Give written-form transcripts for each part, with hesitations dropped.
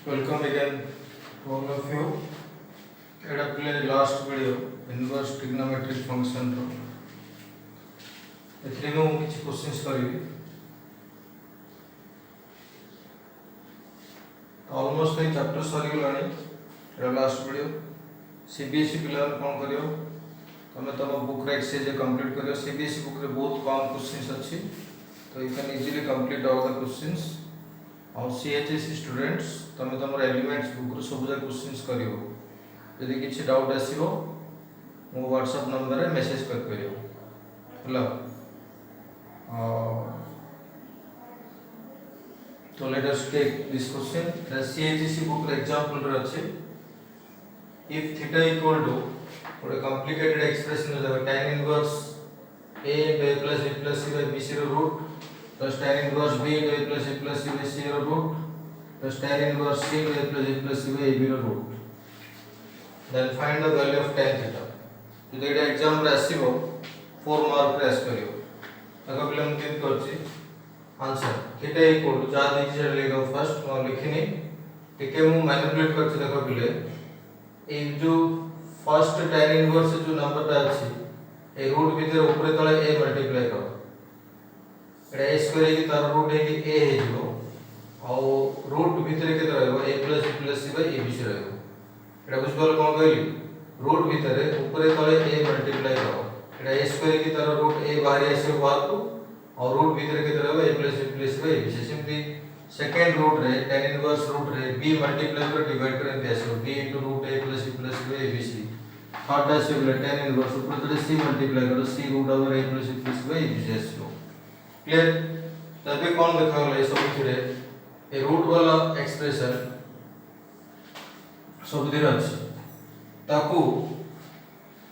Welcome again to all of you. एटा प्ले last video inverse trigonometric function रो एथरे मु किछ क्वेश्चंस करिवि ऑलमोस्ट ए चैप्टर सरी गलानी एटा लास्ट वीडियो सीबीएसई पिला कोन करियो तमे तम बुक रे एक्सरसाइज कंप्लीट करियो सीबीएसई बुक रे बहुत कम क्वेश्चंस अछि तो you can easily complete all the questions और सीएचएसई स्टूडेंट्स तमे तमर एलिमेंट्स बुक रो सब जा क्वेश्चंस करियो यदि किसी डाउट आसीबो मो व्हाट्सएप नंबर रे मेसेज कर करियो हला तो let us take this question the CHSE book रे एग्जांपल रे अछि इफ थीटा इक्वल टू और कॉम्प्लिकेटेड एक्सप्रेशन हो जाए tan inverse a into a plus b plus c by b c रो root plus tan inverse b into a plus c by c रो root plus tan inverse c into a plus c by ab रो root then find the value of tan theta जो एटा exam रे आसीबो 4 mark रे आस करियो अगर बिलम के करछि answer theta equal to जा दिस जे लेगा फर्स्ट म लिखिनी टिके मु मैनिपुलेट करछि देखो बिले ए जो फर्स्ट tan इनवर्स जो नंबर ता अछि ए रूट भीतर ऊपर तळे a मल्टीप्लाई करो एटा a स्क्वायर की तार रूट है कि a है जो और रूट भीतर के रहबो a plus c by abc रहबो एटा बुझबल कोन कहली रूट भीतर ऊपर तळे a मल्टीप्लाई करो एटा a स्क्वायर की तार रूट a बाहर आसे बाहर को और रूट भीतर के रहबो a plus c by abc simply second root रे tan इनवर्स रूट रे b मल्टीप्लाई कर डिवाइड कर दे आसे b * root a plus c by abc third आसे बोले tan इनवर्स ऊपर तळे c मल्टीप्लाई करो c root over a plus c by abc आसे क्लियर तबे कौन देखा गला सब थिरे ए रूट वाला एक्सप्रेशन सब दिन अछि ताकू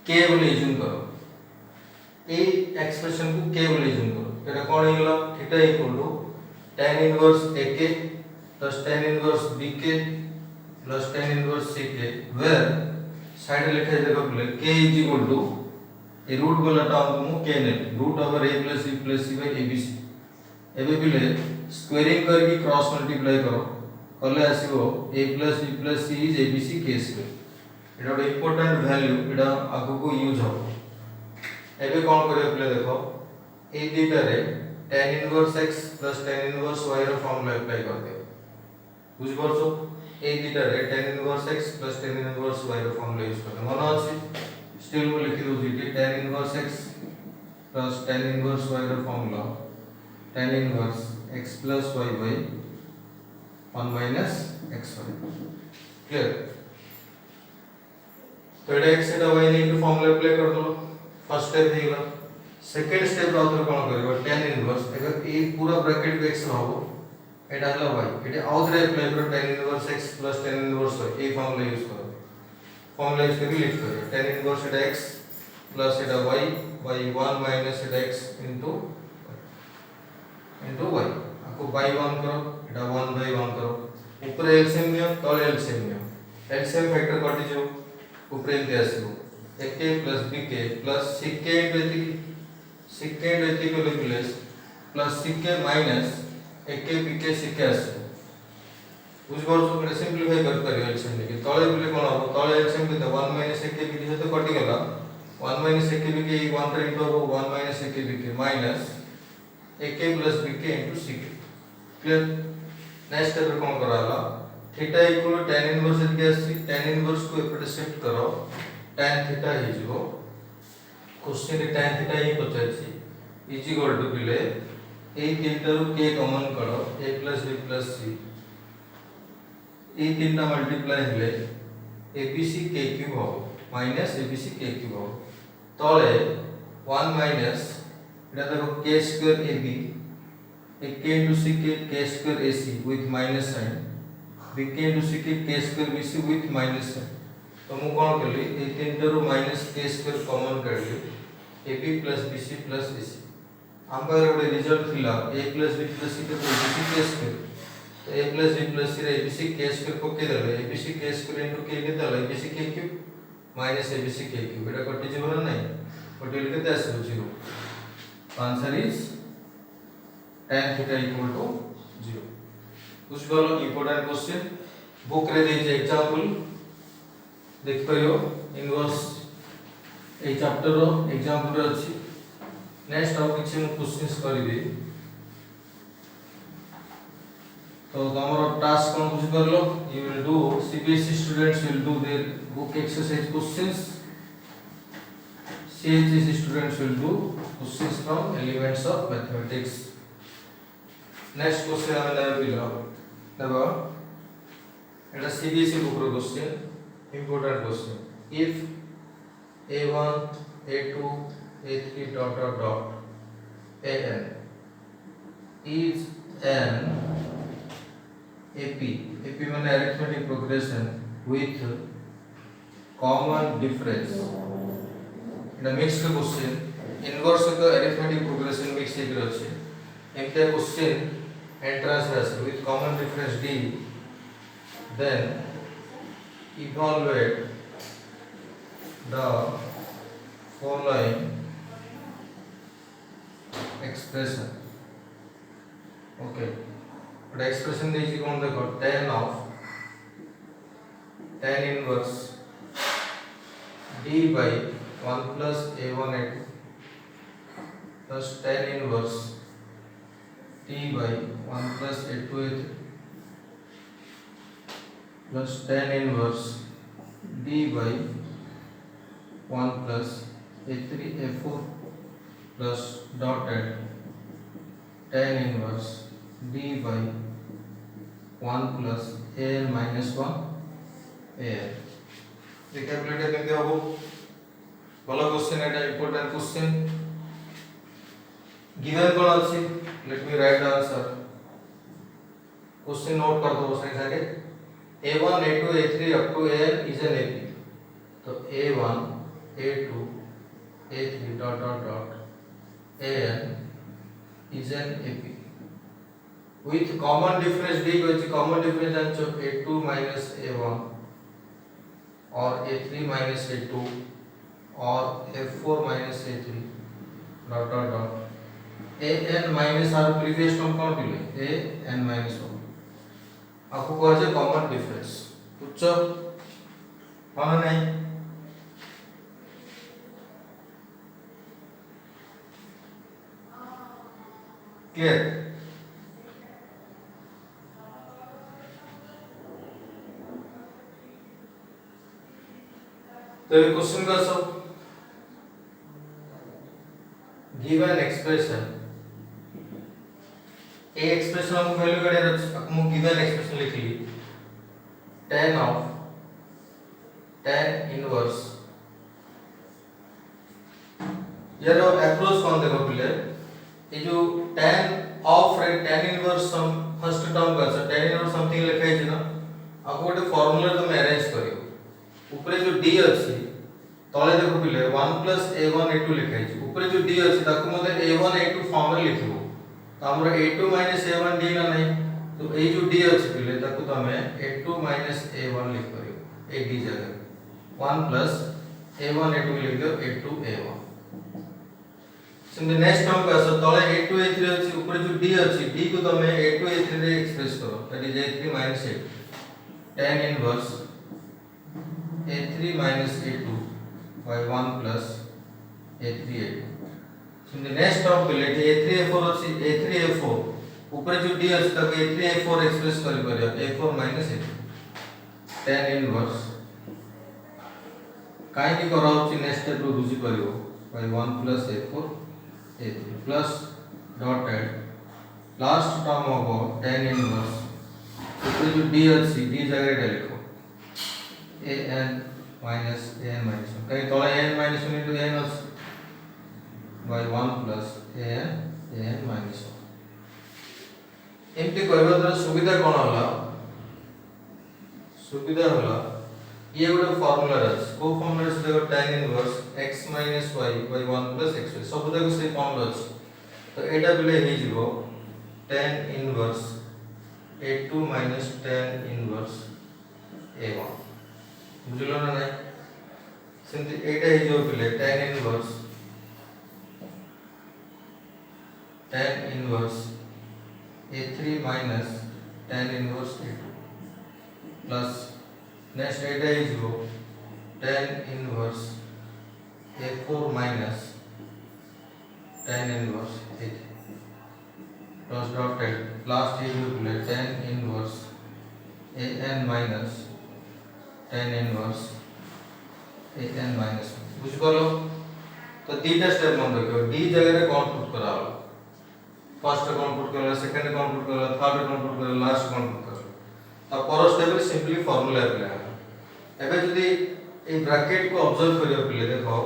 k बोले यूज करो ए एक्सप्रेशन को k बोले यूज करो एटा कोन हिला theta equal to tan inverse ak plus tan inverse bk plus tan inverse ck where side लिखा देखो बोले k इज इक्वल टू ए रूट वाला टर्म को k ने root over a plus c by abc एबे बिले स्क्वायरिंग करके क्रॉस मल्टीप्लाई करो कले आसीबो a plus c is abc k square एटा एक इंपोर्टेंट वैल्यू एटा आगु को यूज हो एबे कोन करियो बिले देखो ए थीटा रे tan inverse x plus tan inverse y रो फॉर्मूला अप्लाई कर दे बुझ परछो ए थीटा रे tan inverse x plus tan inverse y रो फॉर्मूला यूज कर मन अछि स्टिल को लिखि दउ जी tan inverse x plus tan inverse y रो formula tan inverse x plus y by 1 minus xy clear तो एटा x एटा y ने इनटू फॉर्मूला अप्लाई कर दो फर्स्ट स्टेप हे गेला सेकंड स्टेप आउथर कोन करबो tan इनवर्स अगर ए पूरा ब्रैकेट में x रहबो एटा हला y एटा आउथर अप्लाई करो tan inverse x plus tan inverse y a formula use करो फॉर्मूला यूज करके लिख करो tan inverse Etah x plus Etah y by 1 minus Etah x into y आपको by 1 करो एटा 1 by 1 करो ऊपर एलसीएम नियो तळे एलसीएम नियो एलसीएम फैक्टर काटी जो ऊपर एते आसीबो ak plus bk plus ck into को लिखले plus ck minus ak bk ck आसीबो बुझ परछो करे सिंपलीफाई कर करियो एलसीएम के तळे बिले कोन हो तळे एलसीएम के 1 minus ak bk तो कटि गेला 1 minus ak bk 1 रे into 1 minus ak bk minus ak plus bk into ck clear next step रे कोन कराला theta equal to tan inverse के आसी tan इनवर्स को एपटे शिफ्ट करो tan थीटा हे जिवो क्वेश्चन रे tan थीटा ही पचाछि इज इक्वल टू बिले ए तीनटा रो k कॉमन करो a plus b plus c ए तीनटा मल्टीप्लाई हेले abc k क्यूब हो माइनस abc k क्यूब हो तळे 1 माइनस एटा देखो k square ab ak into ck k square ac with minus sign bk into ck k square bc with minus sign तो मु कोन करली ए तीनटा rho minus k square common करली ab plus bc plus ac आंबा रे ओडे result थिला a plus b plus c के abc k square तो a plus b plus c रे abc k square को के देले abc k square into k के देले abc k cube minus abc k cube एटा कटि जेबो ना नहीं कटि के दे आसबो 0 answer is tan theta equal to 0 कुछ बोलो इंपोर्टेंट क्वेश्चन बुक रे देछि एग्जांपल देख परियो इनवर्स ए चैप्टर रो एग्जांपल रे अछि नेक्स्ट अब किछि मु क्वेश्चंस करबी तो तमरो टास्क कोन बुझ करलो you will do CBSE students will do their book exercise questions CHSE students will do questions from elements of mathematics. Next question I will below. Now, it is CBSE book question. Important question. If A1, A2, A3 dot dot dot AN is an AP. AP means arithmetic progression with common difference. The mixed question inverse of arithmetic progression mixed equation if the question entrance has with common difference d then evaluate the following expression. Okay, the expression is equal to tan inverse d by 1 plus a1 a2 plus tan inverse t by 1 plus a2 a3 plus tan inverse d by 1 plus a3 a4 plus dotted tan inverse d by 1 plus an minus 1 an. Recapitulate करते हो बोला question एटा important question given कोन अछि let me right the answer question note कर दो संगे संगे a1 a2 a3 up to an is an AP तो a1 a2 a3 dot dot dot an is an AP with common difference d which common difference of a2 minus a1 or a3 minus a2 or f4 minus a3 dot dot dot an minus our previous term कौन पिले an minus 1 आपको कह जे common difference उच्च माना नहीं clear तो ये question का सब given expression a expression हम वैल्यू कड़े हम given expression लिख ली tan of tan inverse यार अप्रोच कौन देखो पिले ये जो tan of रे tan inverse सम फर्स्ट टर्म का tan inverse समथिंग लिखा है ना आपको ଗୋଟେ फार्मूला तुम अरेंज करियो ऊपर जो d अछि तले देखो पिले 1 plus a1 a2 लिखा है ऊपर जो d अछि ताको मते a1 a2 फॉर्म रे लिखिबो तो हमर a2 a1 d ना नहीं तो ए जो d अछि पिले ताको तमे a2 a1 लिख करियो ए d जगह 1 plus a1 a2 लिख दियो a2 a1 simple next term का सो तले a2 a3 अछि ऊपर जो d अछि d को तमे a2 a3 रे एक्सप्रेस करो that is a3 a tan inverse a3 a2 by 1 plus a3 a2 so the next term will let a3 a4 अछि a3 a4 ऊपर जो d अछि तक a3 a4 एक्सप्रेस करि परिया a4 a2 tan इनवर्स काई की करा होछि नेक्स्ट स्टेप रो बुझी परियो by 1 plus a4 a3 plus dotted last term होबो tan इनवर्स ऊपर जो d अछि d जगह रे लिखो an minus an minus 1 कहीं तोला an minus 1 into n was by 1 plus an minus 1 एमती कहबा द्वारा सुविधा कोन होला सुविधा होला ये गोटे फार्मूला अछि को फार्मूला से देखो tan inverse x minus y by 1 plus xy सब देखो से फार्मूला अछि तो एटा बिले हे जिवो tan inverse a2 minus tan inverse a1 बुझलो ना नहीं सिंपली एटा ही जो पिले tan inverse a3 minus tan inverse a2 plus next eta is go tan inverse a4 minus tan inverse a3 plus dotted last is equal to tan inverse an minus tan inverse an minus बुझिपारो तो दीटा step मन रखियो D जगह रे कौन put कराओ first कौन put करला second कौन पुट करला थर्ड कौन पुट करला लास्ट कौन पुट करला ता पर स्टेप रे सिंपली फार्मूला अप्लाई एबे जदी ए ब्रैकेट को ऑब्जर्व करियो पहिले देखो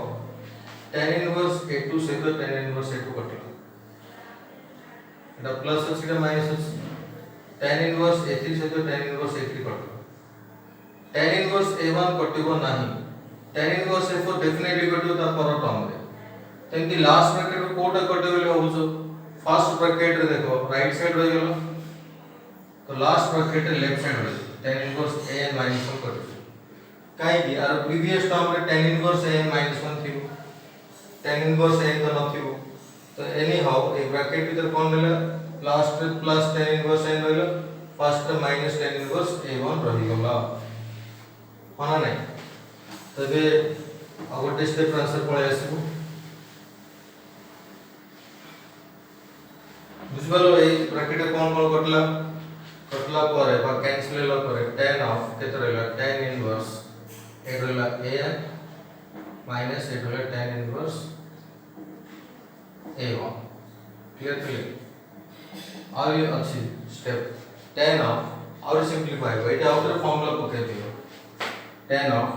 tan इनवर्स a2 से तो tan इनवर्स a2 कटला एटा प्लस अछि एटा माइनस अछि tan इनवर्स a3 से तो tan इनवर्स a3 कटला tan इनवर्स a1 कटिबो नाही tan इनवर्स a4 डेफिनेटली कटिबो ता पर टर्म रे तेंती लास्ट ब्रैकेट को कोटा कटिबो ले होउछो फर्स्ट ब्रैकेट रे देखो राइट साइड रह गेलो तो लास्ट ब्रैकेट रे लेफ्ट साइड रह tan इनवर्स an minus 1 कटिबो काई कि आर प्रीवियस टर्म रे tan इनवर्स an minus 1 थिबो tan इनवर्स an तो नथिबो तो एनी हाउ ए ब्रैकेट भीतर कोन रहला लास्ट रे प्लस tan इनवर्स an रहला first ray minus tan inverse a1 रही गला होना नहीं तबे आउट स्टेप ट्रांसफर पळे आसीबो बुझबलो ए ब्रैकेट कोन कोन कटला परे बा कैंसिल होला परे tan ऑफ केते रहला tan इनवर्स ए रहला an माइनस ए रहला tan इनवर्स a1 क्लियर और ये अच्छी स्टेप tan ऑफ और सिंपलीफाई एटा आउटर फार्मूला पके दियो tan of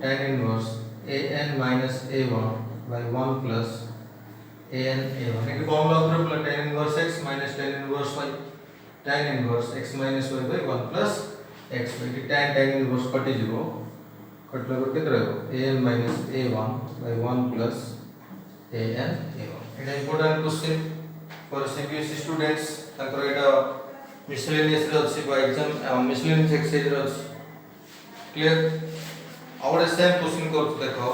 tan inverse an minus a1 by 1 plus an a1 एक फॉर्मूला ऊपर plus tan inverse x minus tan inverse y tan inverse x minus y by 1 plus x by tan inverse कटि जीवो कटला पर केते रहबो an minus a1 by 1 plus an a1 एटा important question for CBSE students ताकर एटा miscellaneous रे अछि बा एग्जाम मिसलेनियस एक्सरसाइज रे अछि क्लियर और सेम क्वेश्चन को देखो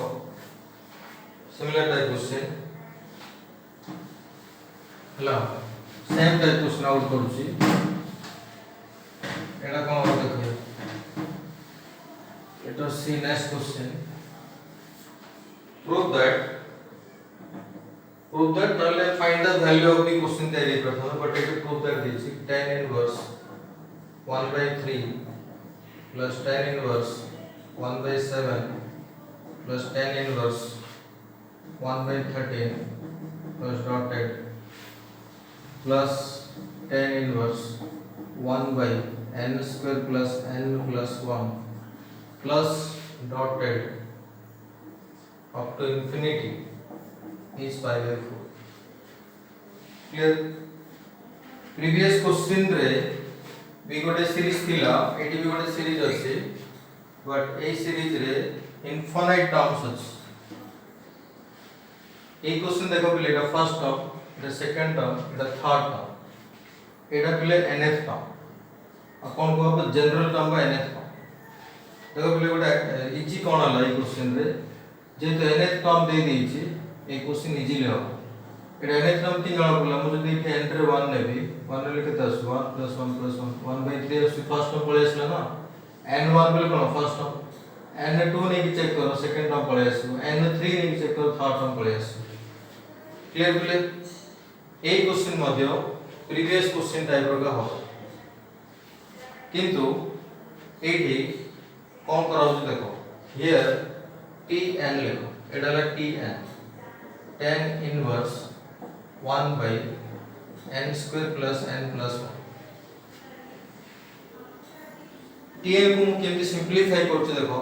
सिमिलर टाइप क्वेश्चन हला सेम टाइप क्वेश्चन आउट करूची एटा कोन हो देखियो एटा सी नेक्स्ट क्वेश्चन प्रूव दैट नॉले find the value of the question तैयारी करता हूं but it prove that this tan inverse 1/3 plus tan inverse 1/7 plus tan inverse 1/13 plus dotted plus tan inverse 1 by n square plus n plus 1 plus dotted up to infinity is pi by 4 clear previous question रे भी गोटे series थिला eighty भी गोटे series अछि but A series रे infinite terms अछि ए question देखो पहिले एटा फर्स्ट टर्म एटा सेकंड टर्म एटा थर्ड टर्म एटा पहिले nth टर्म आ कोन को अब जनरल टर्म बा nth टर्म देखो पहिले गोटे इजी कोन हला ए क्वेश्चन रे जे तो nth टर्म दे दी छी ए क्वेश्चन इजी ले हो एटा nth टर्म तीन जणा बोला मु जदी के एंटर 1 नेबी 1 ले केते आसु 1 plus 1 plus 1 1/3 आसु फर्स्ट टर्म पळे आसला ना n1 बोले कोन फर्स्ट टर्म n2 ने की चेक करो सेकंड टर्म पळे आसु n3 ने की चेक करो थर्ड टर्म पळे आसु क्लियर बोले ए क्वेश्चन मध्य प्रीवियस क्वेश्चन टाइप रो का हो किंतु एठी कोन कराउ देखो हियर tn लिखो एडाला tn tan inverse 1 by n square plus n plus 1 tn को केमति सिंपलीफाई करछ देखो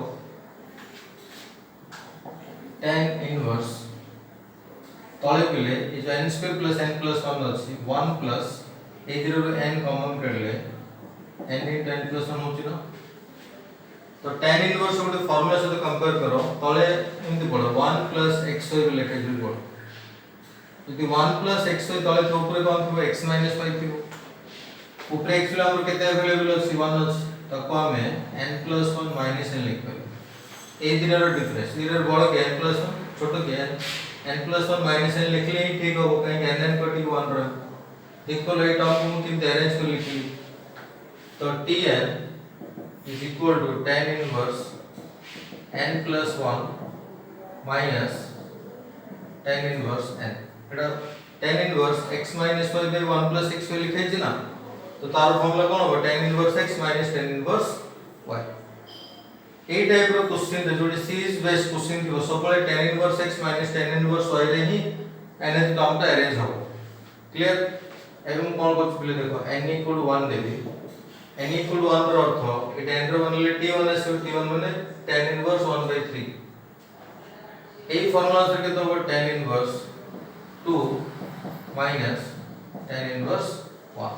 tan inverse तळे पिले ए जो n square plus n plus 1 अछि 1 plus ए 0 रो n कॉमन करले n इन tan plus 1 होछि ना तो tan inverse गोटे फार्मूला से कंपेयर करो तळे एमति पड़ो 1 plus xy लेके जो पड़ो यदि 1 plus xy तळे तो ऊपर कोन थो x minus 5 थो ऊपर x ला हमर केते अवेलेबल अछि 1 अछि तको हमें n plus 1 minus n लिख पाबे ए दिनर डिफरेंस दिनर बड़ के n plus 1 छोटो के n plus 1 minus n लिखले ही ठीक हो कहीं n n कटी 1 रह देखो ले टर्म को किन अरेंज कर लिखी तो tn is equal to tan inverse n plus 1 minus tan inverse n Etah tan inverse x minus y by 1 plus x लिखे छी ना तो तार फॉर्मूला कोन हो tan inverse x minus tan inverse y ए टाइप रो question रे जोडी series based question थी सबले tan inverse x minus tan inverse y रे ही nth टर्म ता अरेंज हो क्लियर एवं कोन कोच पिले देखो n इक्वल टू 1 देबी n इक्वल टू 1 रो अर्थ ए tan रो बनले t1 आसे t1 माने tan inverse 1/3 ए फार्मूला से के तो tan inverse 2 minus tan inverse 1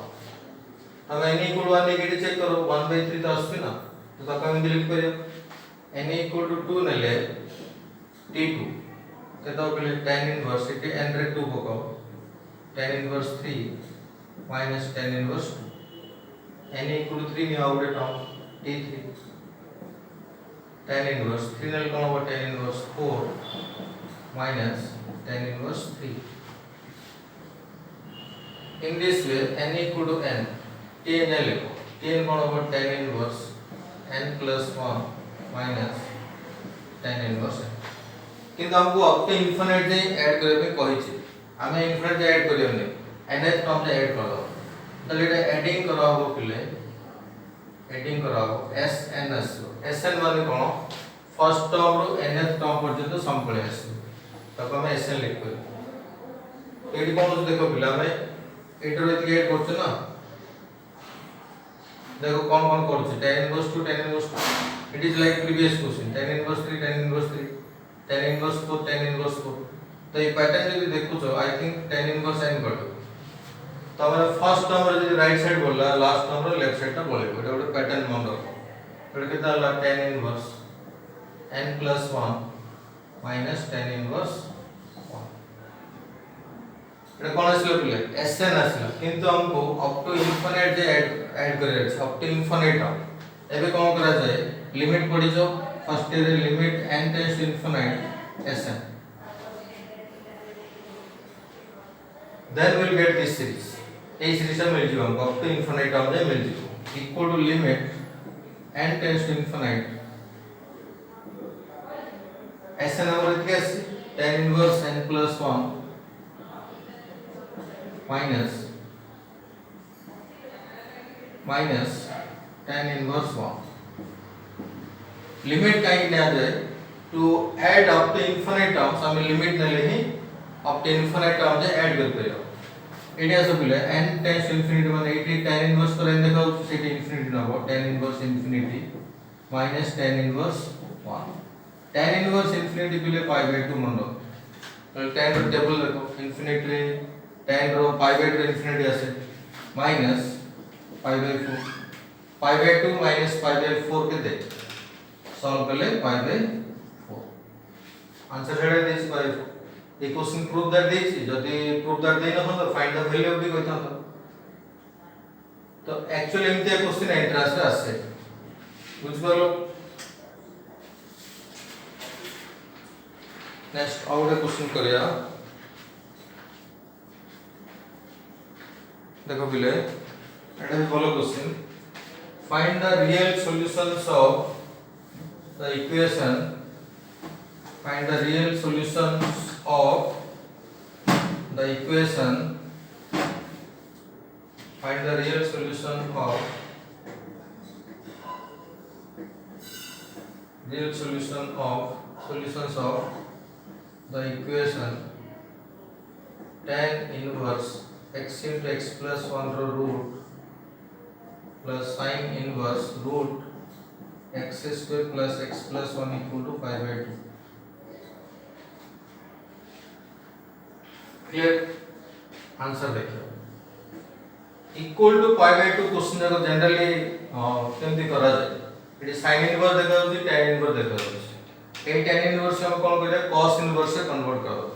अब n equal to 1 negative check करो 1/3 तो आसबे ना तो ताका हम लिख परियो n equal to 2 नेले t2 केतो पले tan inverse के n रे 2 पकाओ tan inverse 3 minus tan inverse 2 n equal to 3 में आउटे टर्म t3 tan inverse 3 नेले कोन हो tan inverse 4 minus tan inverse 3 in this way n equal to n t नेले t कोन हो tan inverse n plus 1 minus tan inverse किंतु हमको अब के infinite जे ऐड करे पे कहि छी हमें इनफिनिट जे ऐड करियो नै nth टर्म जे ऐड कर दो तो लेटा एडिंग करा हो पिले एडिंग करा हो sn आसो sn माने कोन फर्स्ट टर्म रो nth टर्म पर्यंत सम पळे आसो तब हमें sn लिख कर एडी कोन देखो पिला में एटर एति ऐड करछ ना देखो कौन कौन करछ tan inverse 2 tan inverse 2 it is like previous question tan inverse 3 tan inverse 3 tan inverse 4 tan inverse 4 तो ये पैटर्न जदी देखु छ I think tan inverse n करतो तो हमरा फर्स्ट टर्म रे जदी राइट साइड बोलला लास्ट टर्म रे लेफ्ट साइड ता बोले एटा गोटे पैटर्न मन रखो एटा केता ला tan inverse n plus 1 minus tan inverse 1 एटा कोन आसलो पिले sn आसला किंतु हमको अप टू इनफिनिट जे ऐड करे अछि अप टू इनफिनिट एबे कोन करा जाय लिमिट पड़ी जो फर्स्ट रे limit n tends to infinite sn then will get this series ए सीरीज मिल जिवो हमको अप टू इनफिनिट टर्म जे मिल जिवो equal to limit n tends to infinite sn हमर के tan inverse n plus 1 minus tan inverse 1 limit काई ने आ जाए to add up to infinite terms हम लिमिट ने लेही अप टू इनफिनिट टर्म जे ऐड कर परियो एडिया सब ले n टेंड्स टू इनफिनिटी माने 80 tan इनवर्स पर n देखो सेटी इनफिनिटी न हो tan inverse infinity minus tan inverse 1 tan inverse infinity के लिए पाई बाय 2 मन लो तो tan रो टेबल देखो इनफिनिटी tan रो पाई बाय 2 इनफिनिटी आसे minus pi by 4 pi by 2 minus pi by 4 के दे सॉल्व कर ले पाई बाय 4 आंसर हेडे दिस बाय 4 ये क्वेश्चन प्रूव दैट दिस जदी प्रूव दैट देना हो तो find the value of the कहता तो एक्चुअली एमते क्वेश्चन एंट्रेंस रे आसे बुझ गलो नेक्स्ट और एक क्वेश्चन करिया देखो बिले एटा भी बोलो question find the real solutions of the equation find the real solutions of the equation find the real solution of solutions of the equation tan inverse x into x plus 1 root plus sin inverse root x square plus x plus 1 equal to 5 by 2 clear answer देखियो equal to 5 by 2 question जको generally केमती करा जाय it sin inverse देखा होची tan inverse देखा होची ए tan inverse हम कोन करे cos इनवर्स से कन्वर्ट कर दो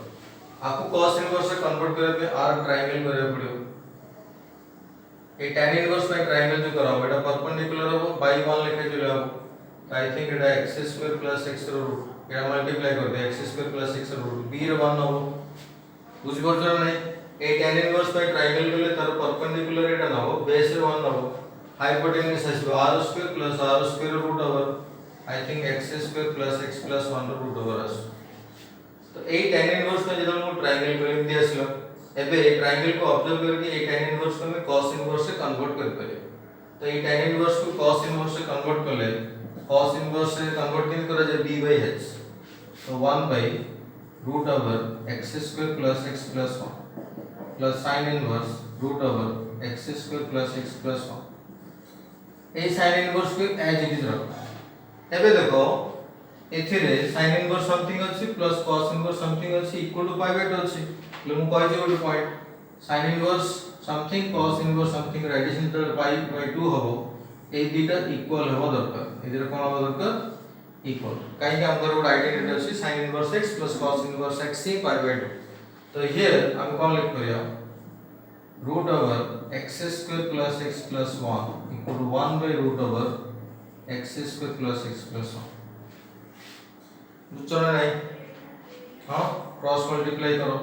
आपको cos इनवर्स से कन्वर्ट करे पे r ट्रायंगल करे पड़ियो ए tan इनवर्स पे ट्रायंगल जो कराओ बेटा परपेंडिकुलर हो बाय 1 लिखे चलो I think it x square plus x root या मल्टीप्लाई कर दे x square plus x root b रे 1 हो बुझ परछो नै ए tan इनवर्स पे ट्रायंगल गले तार परपेंडिकुलर एटा न हो बेस रे 1 हो हाइपोटेन्यूज आसीबो r square plus r square root over I think x square plus x plus 1 root over आस तो ए tan इनवर्स में जब हम ट्रायंगल को दिया आसलो एबे ए ट्रायंगल को ऑब्जर्व करके ए tan इनवर्स को हमें cos इनवर्स से कन्वर्ट कर पारे तो ए tan इनवर्स को cos इनवर्स से कन्वर्ट कर ले cos इनवर्स से कन्वर्ट नहीं करा जाए b by h तो 1 by root over x square plus x plus 1 plus sin inverse root over x square plus x plus 1 A sin inverse को एज इट इज रख एबे देखो एथिरे sin inverse समथिंग अछि प्लस cos inverse समथिंग अछि equal to pi by 2 अछि ले मु कहि जे ଗୋଟେ point sin inverse something cos inverse something Radisson तो पाई बाय 2 हबो ए दुटा इक्वल हबो दरकार एदिरे कोन हबो दरकार इक्वल काहे कि हमर ଗୋଟେ आइडेंटिटी अछि sin inverse x plus cos inverse x से पाई बाय 2 तो हियर हम कोन लिख करिया root over x square plus x plus 1 equal to 1 by root over x square plus x plus 1 बुझछना नहीं हां क्रॉस मल्टीप्लाई करो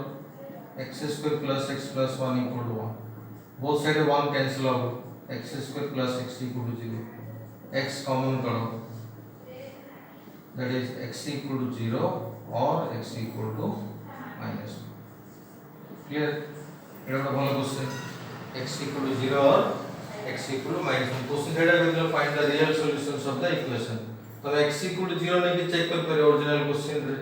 x square plus x plus 1 equal to 1 both side 1 cancel हो x square plus x equal to 0 x common करो that is x equal to 0 or x equal to minus 1 clear एटा भलो question x equal to 0 or x equal to minus 1 question header will find the real solutions of the equation तो x equal to 0 नहीं check कर पारे original question रे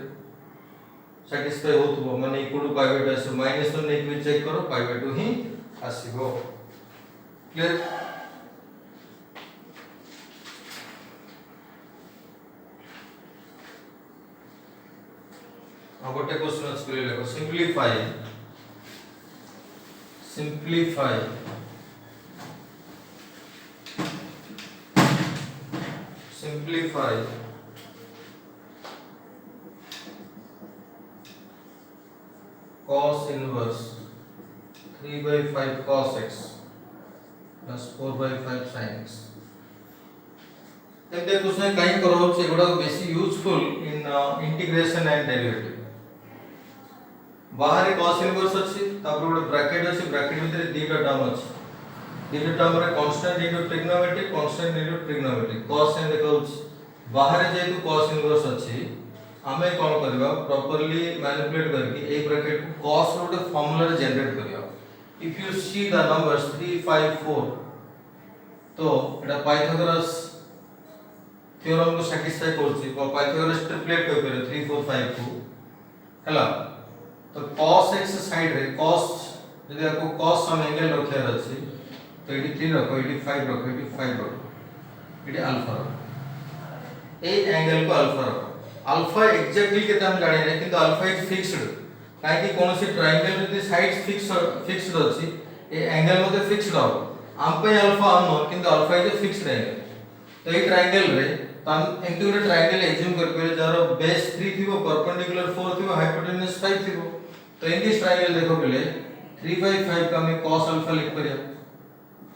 satisfy होतबो माने equal to pi by 2 से minus 1 नहीं check करो पाई by 2 he आसीबो clear अब गोटे क्वेश्चन अछि करे लेको simplify cos inverse 3 by 5 cos x plus 4 by 5 sin x एते क्वेश्चन काई करो से एगुडा बेसी useful in integration and derivative बाहर cos इनवर्स अछि तापर गोटे ब्रैकेट अछि ब्रैकेट भीतर दीटा टर्म रे constant into trigonometric cos and देखौछ बाहर जेतु cos इनवर्स अछि हमें कोन करबा प्रॉपर्ली मैनिपुलेट करके ए ब्रैकेट को cos रो गोटे फार्मूला रे जनरेट करिया if you see the numbers 3 5 4 तो एटा पाइथागोरस थ्योरम को सैटिस्फाई करछि पाइथागोरस ट्रिपलेट कर करे 3 4 5 को हला तो cos x साइड रे cos यदि आपको cos सम एंगल रखियार अछि तो एटी 3 रखो एटी 5 रखो एटी 5 रखो एटी अल्फा रखो ए एंगल को अल्फा रखो अल्फा एग्जैक्टली केते हम जानि नै किंतु अल्फा इज फिक्स्ड काहे कि कोनोसी ट्रायंगल यदि साइड्स फिक्स्ड अछि ए एंगल मध्ये फिक्स्ड हो हम पे अल्फा अननोन किंतु अल्फा इज फिक्स्ड एंगल तो ए ट्रायंगल रे हम एंटी गोटे ट्रायंगल एज्यूम कर पे जार बेस 3 थिबो परपेंडिकुलर 4 थिबो हाइपोटेन्यूज 5 थिबो तो इन दिस ट्रायंगल देखो पहले 3 by 5 का मैं cos अल्फा लिख परिया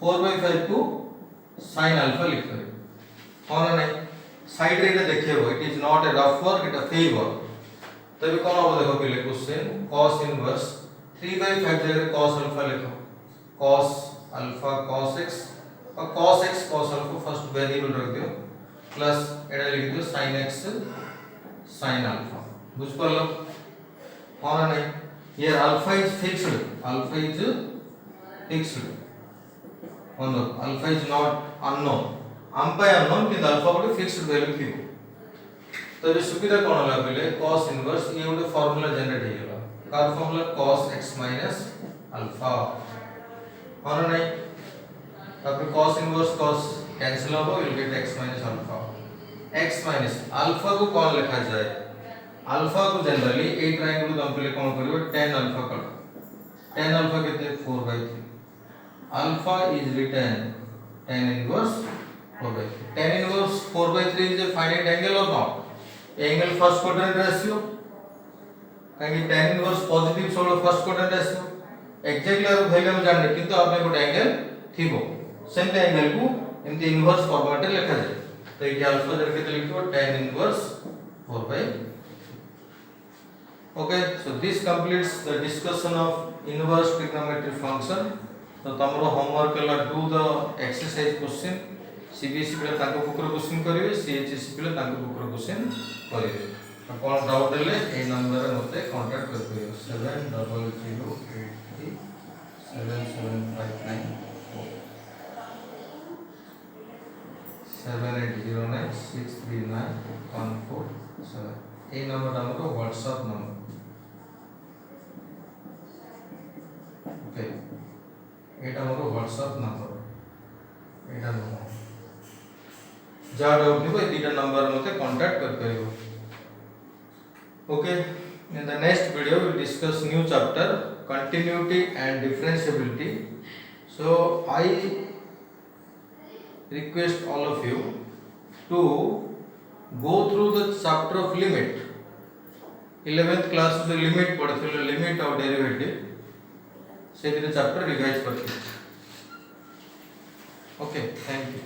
4 by 5 को sin अल्फा लिख परिया कोन नहीं साइड रे देखियो it is not a rough work it a free work तबे कोन हो देखो पहले क्वेश्चन cos इनवर्स 3 by 5 जगह cos अल्फा लिखो cos अल्फा cos x और cos x cos alpha first variable रख दियो प्लस एडा लिख दियो sin x sin अल्फा बुझ पड़लो कोन नहीं here alpha is fixed on the alpha is not unknown हम पे unknown कि alpha गोटे फिक्स्ड वैल्यू थिबो तो ये सुविधा कोन होला पहले cos इनवर्स ये गोटे फार्मूला जनरेट हे गेला car formula cos x minus alpha कोन नहीं तब cos इनवर्स cos कैंसिल हो will get x minus alpha x minus alpha को कोन लिखा जाए अल्फा को जनरली ए ट्रायंगल को हम पहले कोन करबो tan अल्फा कर tan अल्फा कितने 4 by 3 alpha is written tan inverse 4 by 3 tan inverse 4 by 3 इज ए फाइनाइट एंगल और not angle first quadrant ratio काहे tan इनवर्स पॉजिटिव सोलो फर्स्ट क्वाड्रेंट रेशियो एग्जैक्टली और वैल्यू हम जानने किंतु आपने गोटे एंगल थिबो सेम एंगल को एमती इनवर्स फॉर्मेट रे लिखा जाय तो ये अल्फा जर केते लिखिबो tan inverse 4 by okay so this completes the discussion of inverse trigonometric function तो तमरो होमवर्क है do the exercise question CBSE पिला ताको बुक रो क्वेश्चन करिवे सीएचएसई पिला ताको बुक रो क्वेश्चन करिवे तो कोन डाउट हेले ए नंबर रे मते कांटेक्ट कर परियो 7809639147 ए नंबर हमरो व्हाट्सएप नंबर ओके एटा हमरो व्हाट्सएप नंबर एटा नंबर जा डाउट निबो ए दीटा नंबर मते कांटेक्ट कर परियो okay in the next video we will discuss new chapter continuity and differentiability so I request all of you to go through the chapter of limit 11th class the limit पढ़थिले limit of derivative से chapter revise करथिले okay thank you